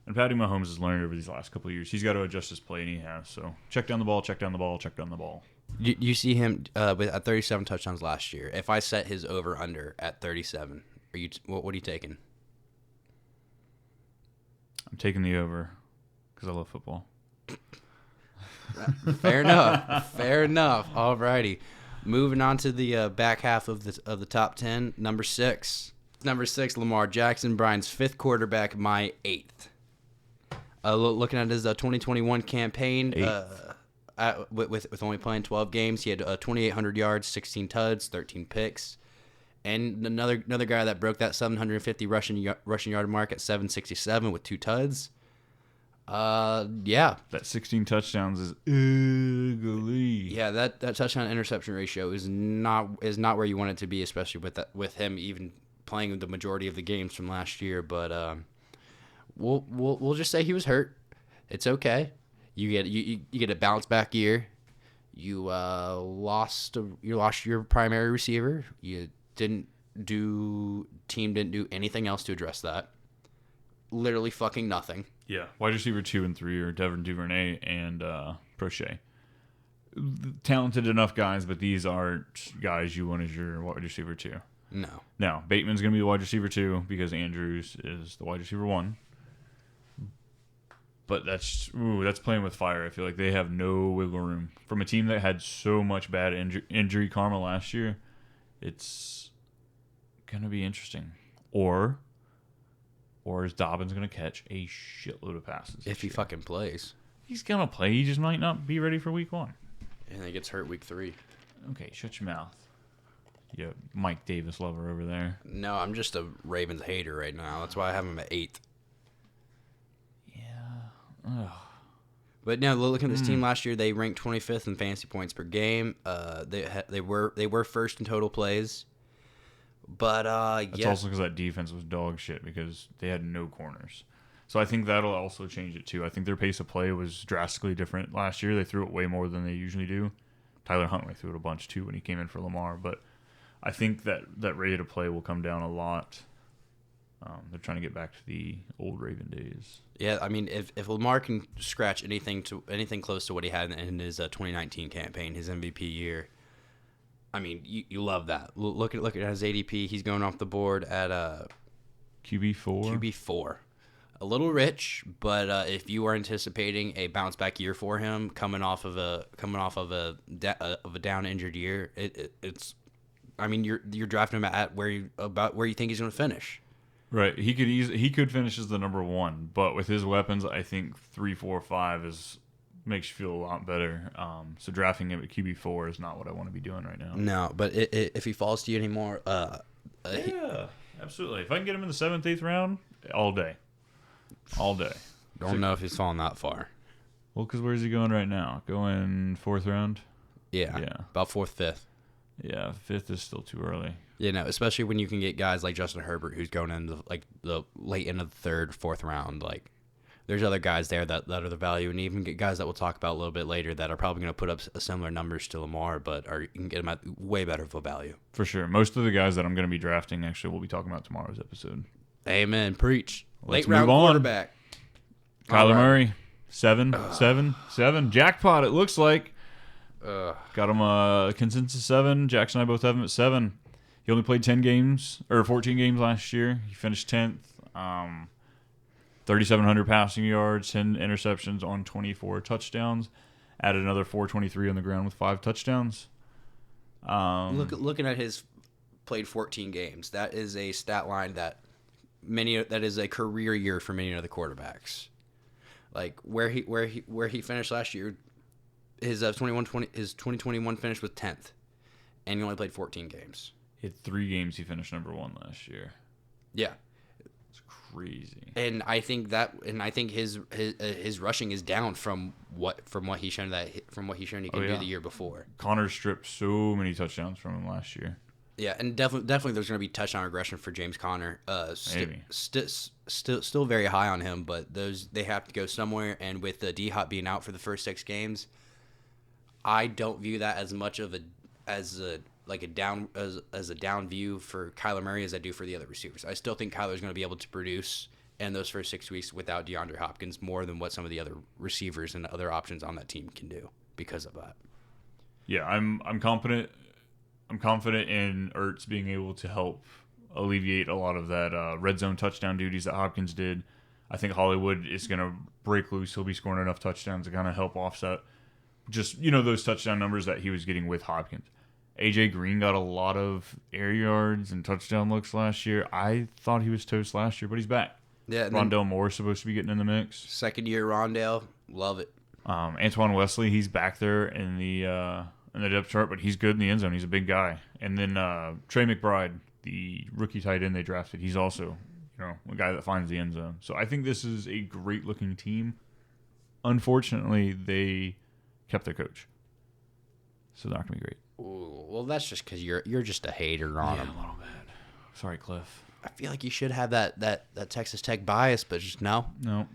And Patty Mahomes has learned over these last couple of years. He's got to adjust his play, and he has. So check down the ball, check down the ball, check down the ball. You see him at 37 touchdowns last year. If I set his over/under at 37, what are you taking? I'm taking the over because I love football. Fair enough. Fair enough. Alrighty. Moving on to the back half of the top 10. Number 6. Number 6, Lamar Jackson, Brian's 5th quarterback, my 8th. Looking at his 2021 campaign, with only playing 12 games, he had 2,800 yards, 16 tuds, 13 picks, and another guy that broke that 750 rushing yard mark at 767 with 2 tuds. Yeah, that 16 touchdowns is ugly. Yeah, that touchdown interception ratio is not where you want it to be, especially with him even playing the majority of the games from last year. But we'll just say he was hurt. It's okay. You get a bounce back year. You lost your primary receiver. Team didn't do anything else to address that. Literally fucking nothing. Yeah, wide receiver 2 and 3 are Devin Duvernay and Prochet. Talented enough guys, but these aren't guys you want as your wide receiver 2. No. No, Bateman's going to be the wide receiver 2 because Andrews is the wide receiver 1. But that's playing with fire. I feel like they have no wiggle room. From a team that had so much bad injury karma last year, it's going to be interesting. Or is Dobbins going to catch a shitload of passes? If he fucking plays. He's going to play. He just might not be ready for week 1. And he gets hurt week 3. Okay, shut your mouth. Yeah, Mike Davis lover over there. No, I'm just a Ravens hater right now. That's why I have him at 8th. Ugh. But no, look at this team last year. They ranked 25th in fantasy points per game. They were first in total plays. But That's also because that defense was dog shit because they had no corners. So I think that'll also change it too. I think their pace of play was drastically different last year. They threw it way more than they usually do. Tyler Huntley threw it a bunch too when he came in for Lamar. But I think that rate of play will come down a lot. They're trying to get back to the old Raven days. Yeah, I mean, if Lamar can scratch anything close to what he had in his 2019 campaign, his MVP year, I mean, you love that. Look at his ADP. He's going off the board at QB4. QB4. A little rich, but if you are anticipating a bounce back year for him, coming off of a down injured year, it's. I mean, you're drafting him at where you think he's going to finish. Right, he could finish as the number 1, but with his weapons, I think 3, 4, 5 makes you feel a lot better. So drafting him at QB4 is not what I want to be doing right now. No, but if he falls to you anymore, yeah, absolutely. If I can get him in the 7th, 8th round, all day. Don't know if he's falling that far. Well, because where's he going right now? Going 4th round? Yeah, about 4th, 5th. Yeah, 5th is still too early. You know, especially when you can get guys like Justin Herbert, who's going into the late end of the 3rd, 4th round. Like, there's other guys there that are the value, and even get guys that we'll talk about a little bit later that are probably going to put up similar numbers to Lamar, but you can get them at way better for value. For sure. Most of the guys that I'm going to be drafting, actually, we'll be talking about tomorrow's episode. Amen. Preach. Let's late round move on. quarterback. Kyler Murray, 7. Jackpot, it looks like. Got him a consensus 7. Jackson and I both have him at 7. He only played 14 games last year. He finished 10th. 3,700 passing yards, 10 interceptions on 24 touchdowns. Added another 423 on the ground with 5 touchdowns. Looking at his played 14 games, that is a stat line that is a career year for many other quarterbacks. Like where he finished last year, his 2021 finish was 10th, and he only played 14 games. He had 3 games he finished number 1 last year. Yeah. It's crazy. And I think his rushing is down from what he shown he can do the year before. Connor stripped so many touchdowns from him last year. Yeah, and definitely there's going to be touchdown regression for James Conner. Maybe. Still very high on him, but they have to go somewhere. And with D-Hop being out for the first 6 games, I don't view that as much of a down view for Kyler Murray as I do for the other receivers. I still think Kyler's going to be able to produce in those first 6 weeks without DeAndre Hopkins more than what some of the other receivers and other options on that team can do because of that. Yeah, I'm confident. I'm confident in Ertz being able to help alleviate a lot of that red zone touchdown duties that Hopkins did. I think Hollywood is going to break loose. He'll be scoring enough touchdowns to kind of help offset just, those touchdown numbers that he was getting with Hopkins. AJ Green got a lot of air yards and touchdown looks last year. I thought he was toast last year, but he's back. Yeah, Rondale Moore's supposed to be getting in the mix. Second year Rondale, love it. Antoine Wesley, he's back there in the depth chart, but he's good in the end zone. He's a big guy. And then Trey McBride, the rookie tight end they drafted, he's also a guy that finds the end zone. So I think this is a great looking team. Unfortunately, they kept their coach, so they're not gonna be great. Ooh, well, that's just because you're just a hater on him. A little bit. Sorry, Cliff. I feel like you should have that Texas Tech bias, but just no. No.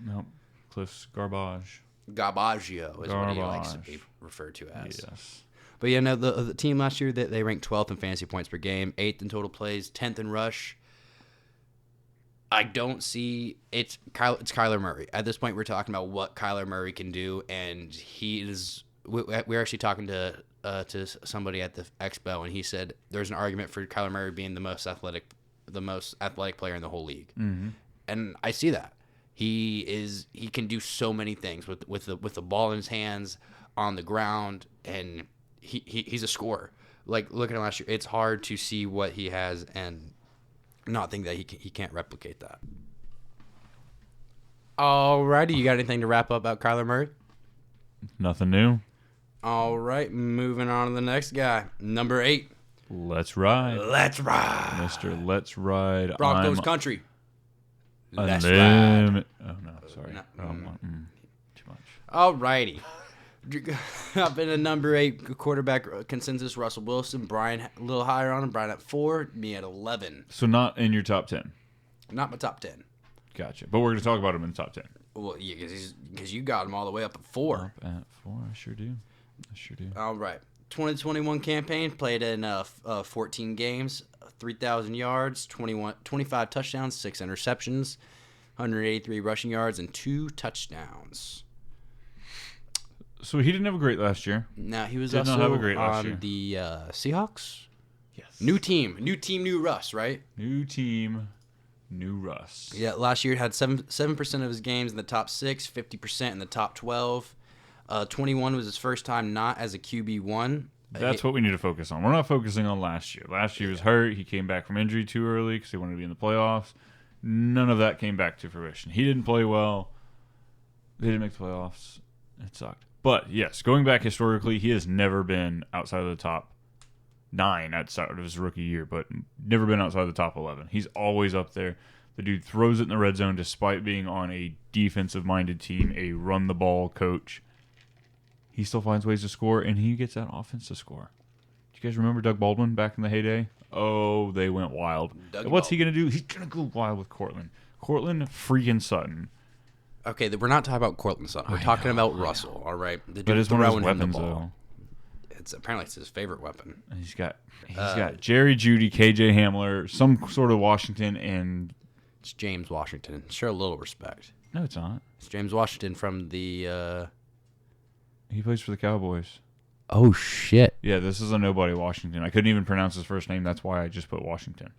Cliff's garbage. Garbaggio is what he likes to be referred to as. Yes. But yeah, no, the team last year, they ranked 12th in fantasy points per game, 8th in total plays, 10th in rush. I don't see it's Kyler Murray. At this point, we're talking about what Kyler Murray can do, and he is we were actually talking to somebody at the expo, and he said there's an argument for Kyler Murray being the most athletic player in the whole league. Mm-hmm. And I see that. He can do so many things with the ball in his hands, on the ground, and he's a scorer. Like, looking at last year, it's hard to see what he has and not think that he can't replicate that. Alrighty, you got anything to wrap up about Kyler Murray? Nothing new. All right, moving on to the next guy, number 8. Let's ride. Let's ride. Mr. Let's Ride. Broncos country. Let's ride. Oh, no, sorry. No, Too much. All righty. Up in a number 8 quarterback consensus, Russell Wilson. Brian a little higher on him. Brian at 4. Me at 11. So not in your top 10. Not my top 10. Gotcha. But we're going to talk about him in the top 10. Well, yeah, because you got him all the way up at 4. Up at 4. I sure do. All right. 2021 campaign, played in 14 games, 3,000 yards, 25 touchdowns, 6 interceptions, 183 rushing yards, and 2 touchdowns. So he didn't have a great last year. Now, he was Did also not have a great last year. on the Seahawks. Yes. New team, new Russ, right? New team, new Russ. Yeah, last year had 7% of his games in the top 6, 50% in the top 12. 21 was his first time not as a QB1. That's what we need to focus on. We're not focusing on last year. Last year was hurt. He came back from injury too early because he wanted to be in the playoffs. None of that came back to fruition. He didn't play well. They didn't make the playoffs. It sucked. But, yes, going back historically, he has never been outside of the top 9 outside of his rookie year, but never been outside of the top 11. He's always up there. The dude throws it in the red zone despite being on a defensive-minded team, a run-the-ball coach. He still finds ways to score, and he gets that offense to score. Do you guys remember Doug Baldwin back in the heyday? Oh, they went wild. What's he going to do? He's going to go wild with Cortland. Cortland freaking Sutton. Okay, we're not talking about Cortland Sutton. We're talking about Russell, all right? The dude But it's one of his throwing him the weapons, ball. though. Apparently it's his favorite weapon. He's got Jerry Jeudy, KJ Hamler, some sort of Washington, and It's James Washington. Show a little respect. no, it's not. It's James Washington from the... He plays for the Cowboys. Oh, shit. Yeah, this is a nobody Washington. I couldn't even pronounce his first name. That's why I just put Washington.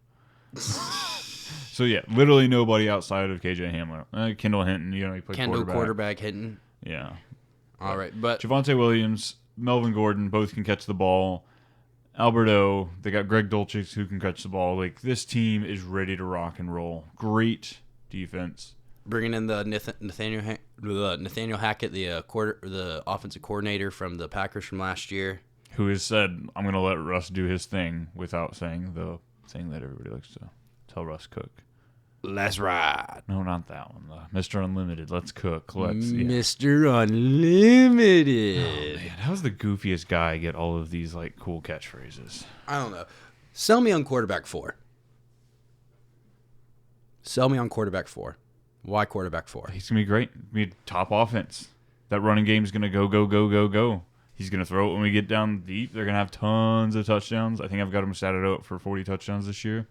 So, yeah, literally nobody outside of KJ Hamler. Kendall Hinton, he played quarterback hitting. Yeah. All right, but... Javonte Williams, Melvin Gordon, both can catch the ball. Alberto, they got Greg Dulcich who can catch the ball. Like, this team is ready to rock and roll. Great defense. Bringing in the Nathaniel Hackett, the offensive coordinator from the Packers from last year. Who has said, I'm going to let Russ do his thing without saying the thing that everybody likes to tell Russ cook. Let's ride. No, not that one. Mr. Unlimited. Let's cook. Mr. Unlimited. Oh, man. How's the goofiest guy get all of these like cool catchphrases? I don't know. Sell me on quarterback 4. Sell me on quarterback 4. Why quarterback 4? He's going to be great. Be a top offense. That running game is going to go, go, go, go, go. He's going to throw it when we get down deep. They're going to have tons of touchdowns. I think I've got him statted out for 40 touchdowns this year.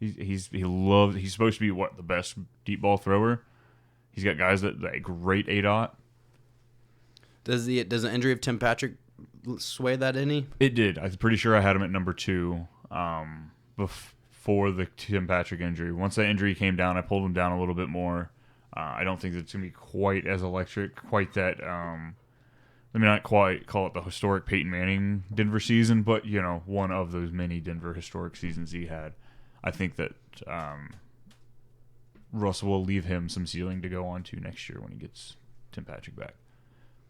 He's supposed to be the best deep ball thrower. He's got guys that great ADOT. Does the injury of Tim Patrick sway that any? It did. I'm pretty sure I had him at number 2 before the Tim Patrick injury. Once that injury came down, I pulled him down a little bit more. I don't think it's going to be quite as electric, quite that. Let me not quite call it the historic Peyton Manning Denver season, but one of those many Denver historic seasons he had. I think that Russell will leave him some ceiling to go on to next year when he gets Tim Patrick back.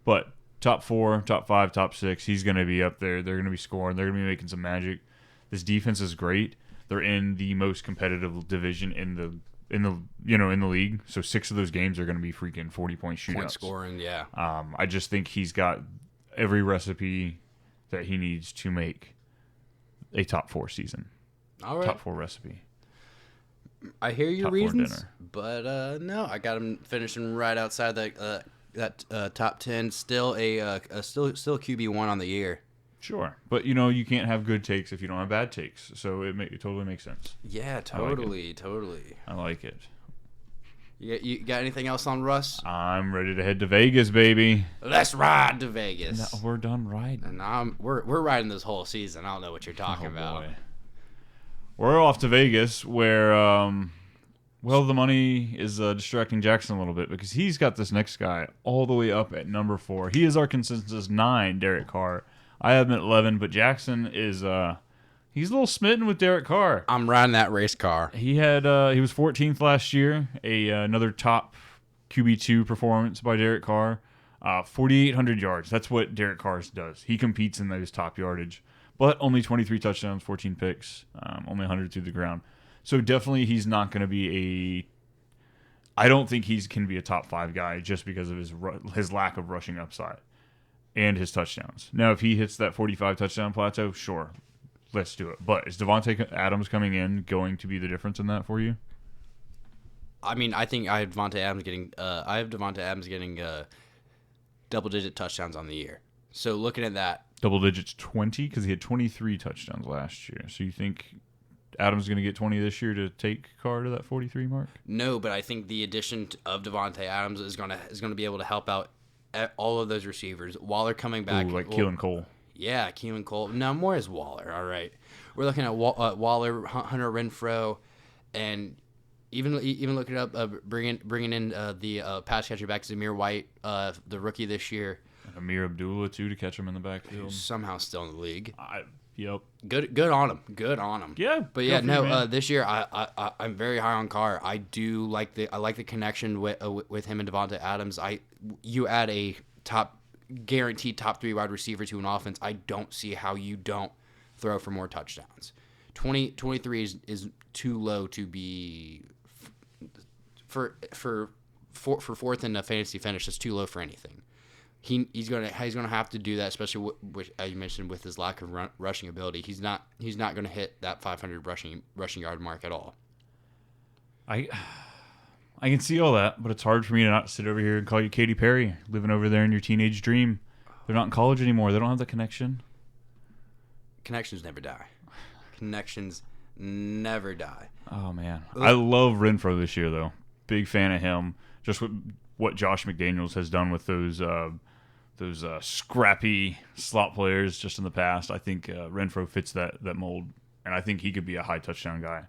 But top 4, top 5, top 6, he's going to be up there. They're going to be scoring. They're going to be making some magic. This defense is great. They're in the most competitive division in the league. So 6 of those games are going to be freaking 40-point shootouts. Point scoring, yeah. I just think he's got every recipe that he needs to make a top 4 season. All right. Top 4 recipe. I hear your Top 4 reasons, dinner. but no, I got him finishing right outside that top 10. Still still QB1 on the year. Sure, but you can't have good takes if you don't have bad takes. So it totally makes sense. Yeah, totally. I like it. You got anything else on Russ? I'm ready to head to Vegas, baby. Let's ride to Vegas. No, we're done riding. And we're riding this whole season. I don't know what you're talking about. Boy. We're off to Vegas where, well, the money is distracting Jackson a little bit because he's got this next guy all the way up at number 4. He is our consensus 9, Derek Carr. I have him at 11, but Jackson is he's a little smitten with Derek Carr. I'm riding that race car. He was 14th last year, another top QB2 performance by Derek Carr. 4,800 yards. That's what Derek Carr does. He competes in those top yardage. But only 23 touchdowns, 14 picks, only 100 through the ground. So definitely he's not going to be I don't think he can be a top 5 guy just because of his lack of rushing upside and his touchdowns. Now, if he hits that 45 touchdown plateau, sure, let's do it. But is Devontae Adams coming in going to be the difference in that for you? I mean, I think I have Devontae Adams getting double-digit touchdowns on the year. So looking at that, double digits 20 because he had 23 touchdowns last year. So you think Adams is going to get 20 this year to take Carr to that 43 mark? No, but I think the addition of Devontae Adams is going to be able to help out all of those receivers. Waller coming back. Ooh, like Keelan Cole. Yeah, Keelan Cole. No, more is Waller. All right. We're looking at Waller, Hunter Renfrow, and even looking up bringing in the pass catcher back, Zamir White, the rookie this year. Amir Abdullah, too, to catch him in the backfield. Who's somehow still in the league. Yep. Good on him. Yeah. But yeah, no. This year I'm very high on Carr. I do like the connection with him and Devontae Adams. You add a guaranteed top 3 wide receiver to an offense. I don't see how you don't throw for more touchdowns. 23 is too low to be for fourth in a fantasy finish. That's too low for anything. He's gonna have to do that, especially as you mentioned with his lack of rushing ability. He's not gonna hit that 500 rushing yard mark at all. I can see all that, but it's hard for me to not sit over here and call you Katy Perry, living over there in your teenage dream. They're not in college anymore. They don't have the connection. Connections never die. Connections never die. Oh man, I love Renfrow this year though. Big fan of him. Just what Josh McDaniels has done with those scrappy slot players just in the past. I think Renfrow fits that mold, and I think he could be a high touchdown guy.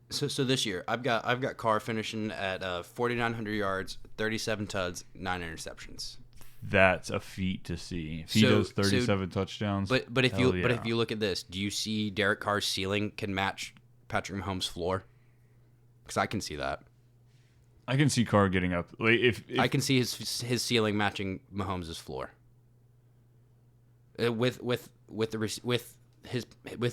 So this year, I've got Carr finishing at 4,900 yards, 37 tuds, 9 interceptions. That's a feat to see. If he does 37 touchdowns, but if you look at this, do you see Derek Carr's ceiling can match Patrick Mahomes' floor? Because I can see that. I can see Carr getting up. Like if I can see his ceiling matching Mahomes' floor. With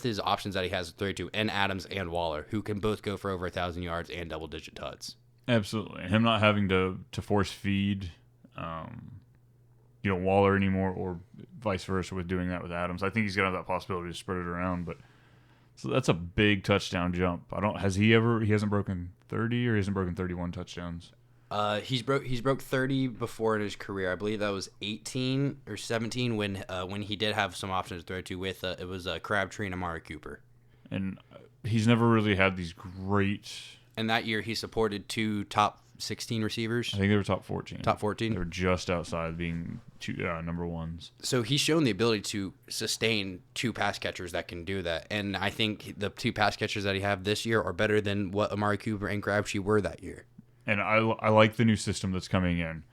his options that he has at 32, and Adams and Waller, who can both go for over 1,000 yards and double-digit tuds. Absolutely, him not having to force feed, Waller anymore, or vice versa with doing that with Adams. I think he's gonna have that possibility to spread it around, but. So that's a big touchdown jump. He hasn't broken 30 or he hasn't broken 31 touchdowns. He's broke 30 before in his career. I believe that was 18 or 17 when he did have some options to throw to with it was Crabtree and Amari Cooper. And he's never really had these great. And that year he supported 2 top 16 receivers. I think they were top 14. Top 14. They were just outside being number ones. So he's shown the ability to sustain 2 pass catchers that can do that. And I think the 2 pass catchers that he have this year are better than what Amari Cooper and Crabtree were that year. And I like the new system that's coming in.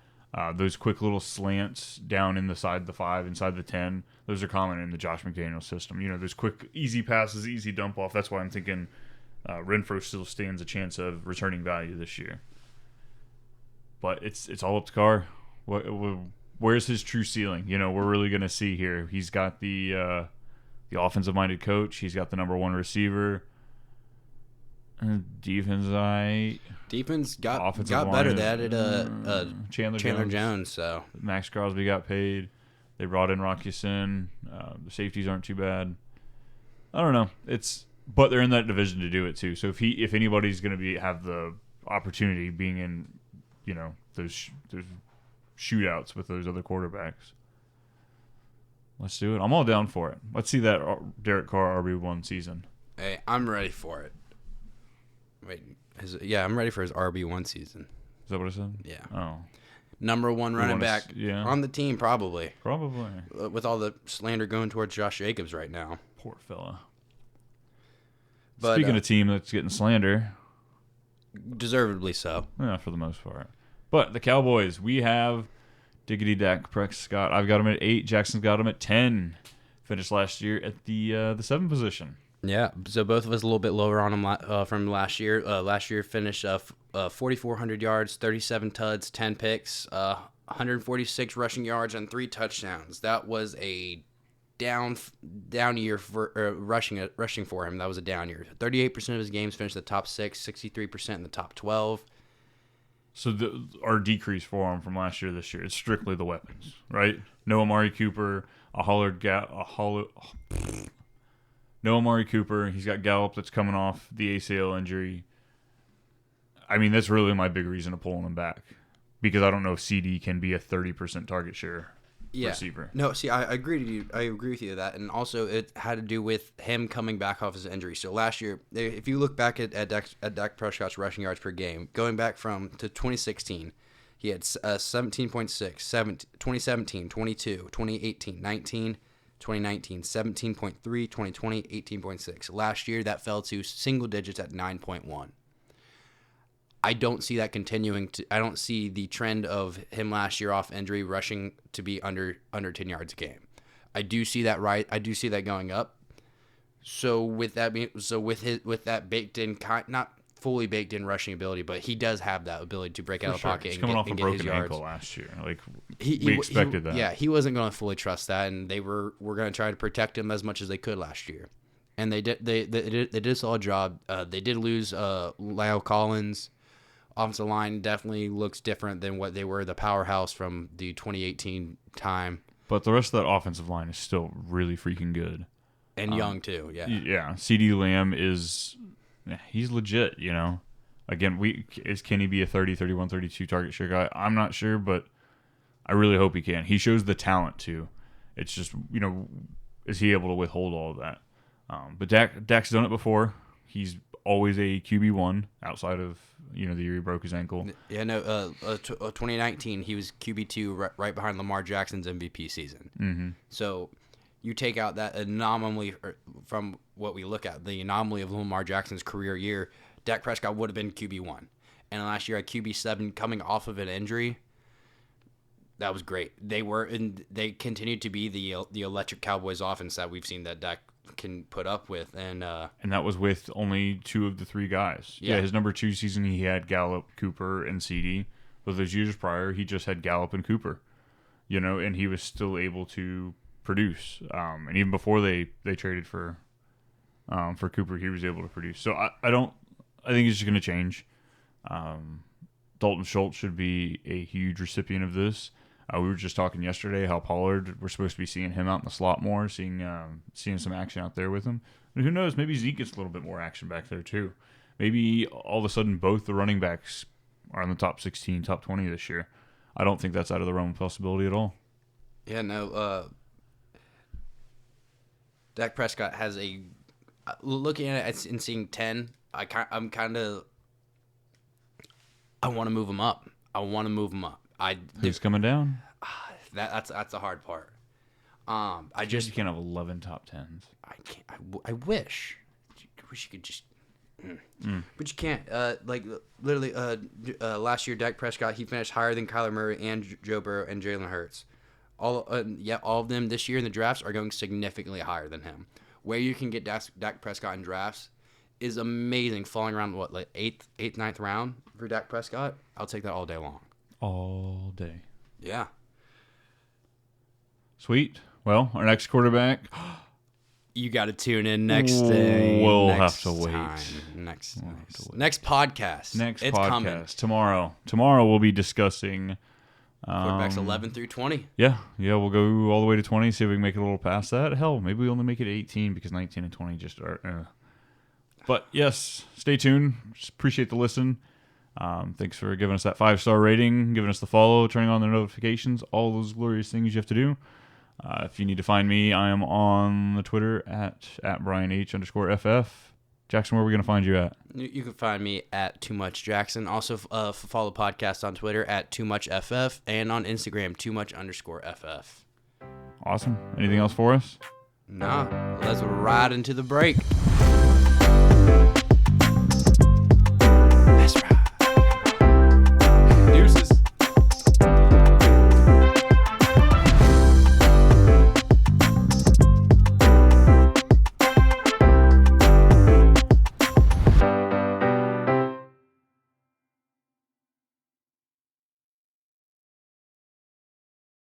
Those quick little slants down inside the 5, inside the 10, those are common in the Josh McDaniels system. Those quick, easy passes, easy dump off. That's why I'm thinking Renfrow still stands a chance of returning value this year. But it's all up to Carr. Where's his true ceiling? We're really going to see here. He's got the offensive-minded coach. He's got the number 1 receiver. Defense got better. They added Chandler Jones. So Max Crosby got paid. They brought in Rock Ya-Sin. The safeties aren't too bad. I don't know. But they're in that division to do it too. So if anybody's going to have the opportunity being in those shootouts with those other quarterbacks. Let's do it. I'm all down for it. Let's see that Derek Carr RB1 season. Hey, I'm ready for it. Wait, I'm ready for his RB1 season. Is that what I said? Yeah. Oh. Number one running back Yeah. on the team, probably. Probably. With all the slander going towards Josh Jacobs right now. Poor fella. But, Speaking of team that's getting slander. Deservedly so. Yeah, for the most part. But the Cowboys, we have Diggity Dak Prescott. I've got him at 8. Jackson's got him at 10. Finished last year at the 7 position. Yeah, so both of us a little bit lower on him from last year. Last year finished 4,400 yards, 37 tuds, 10 picks, 146 rushing yards, and 3 touchdowns. That was a down year for rushing for him. That was a down year. 38% of his games finished in the top 6, 63% in the top 12. So our decrease for him from last year to this year is strictly the weapons, right? No Amari Cooper, no Amari Cooper. He's got Gallup that's coming off the ACL injury. I mean, that's really my big reason to pulling him back, because I don't know if CD can be a 30% target share receiver. No, see, I agree with you. I agree with you with that, and also it had to do with him coming back off his injury. So last year, if you look back at Dak Prescott's rushing yards per game, going back to 2016, he had 17.6, 2017, 22, 2018, 19, 2019, 17.3, 2020, 18.6. Last year, that fell to single digits at 9.1. I don't see that continuing. I don't see the trend of him last year off injury rushing to be under 10 yards a game. I do see that I do see that going up. So with that baked in, not fully baked in rushing ability, but he does have that ability to break out of the pocket and get his yards. Coming off a broken ankle last year, we expected that. Yeah, he wasn't going to fully trust that, and they were going to try to protect him as much as they could last year, and they did. They did a solid job. They did lose Lyle Collins. Offensive line definitely looks different than what they were, the powerhouse from the 2018 time. But the rest of that offensive line is still really freaking good. And young, too, yeah. Yeah, CeeDee Lamb he's legit, you know. Again, can he be a 30, 31, 32 target share guy? I'm not sure, but I really hope he can. He shows the talent, too. It's just, you know, is he able to withhold all of that? But Dak's done it before. He's always a QB1 outside of, you know, the year he broke his ankle. Yeah, no, 2019, he was QB2 right behind Lamar Jackson's MVP season. Mm-hmm. So you take out that anomaly from what we look at, the anomaly of Lamar Jackson's career year, Dak Prescott would have been QB1. And last year at QB7 coming off of an injury, that was great. They continued to be the electric Cowboys offense that we've seen that Dak can put up with, and that was with only 2 of the 3 guys. Yeah, his number 2 season he had Gallup, Cooper, and CD. But those years prior, he just had Gallup and Cooper. You know, and he was still able to produce. And even before they traded for Cooper, he was able to produce. So I think it's just going to change. Dalton Schultz should be a huge recipient of this. We were just talking yesterday how Pollard, we're supposed to be seeing him out in the slot more, seeing some action out there with him. And who knows, maybe Zeke gets a little bit more action back there too. Maybe all of a sudden both the running backs are in the top 16, top 20 this year. I don't think that's out of the realm of possibility at all. Yeah, no. Dak Prescott has looking at it and seeing 10, I want to move him up. Who's coming down? That's the hard part. You can't have 11 top 10s. I can't. I wish you could just. But you can't. Literally, last year Dak Prescott, he finished higher than Kyler Murray and Joe Burrow and Jalen Hurts. All of them this year in the drafts are going significantly higher than him. Where you can get Dak Prescott in drafts is amazing. Falling around eighth, ninth round for Dak Prescott, I'll take that all day long. All day. Yeah. Sweet. Well, our next quarterback. You got to tune in next day. We'll have to wait. Next podcast. It's coming tomorrow. Tomorrow we'll be discussing quarterbacks 11 through 20. Yeah. We'll go all the way to 20. See if we can make it a little past that. Hell, maybe we only make it 18 because 19 and 20 just are. But yes, stay tuned. Just appreciate the listen. Thanks for giving us that 5-star rating, giving us the follow, turning on the notifications, all those glorious things you have to do. If you need to find me, I am on the Twitter at BrianH_FF. Jackson, where are we going to find you at? You can find me at Too Much Jackson. Also, follow the podcast on Twitter at Too Much FF and on Instagram, TooMuch_FF. Awesome. Anything else for us? Nah, let's ride into the break.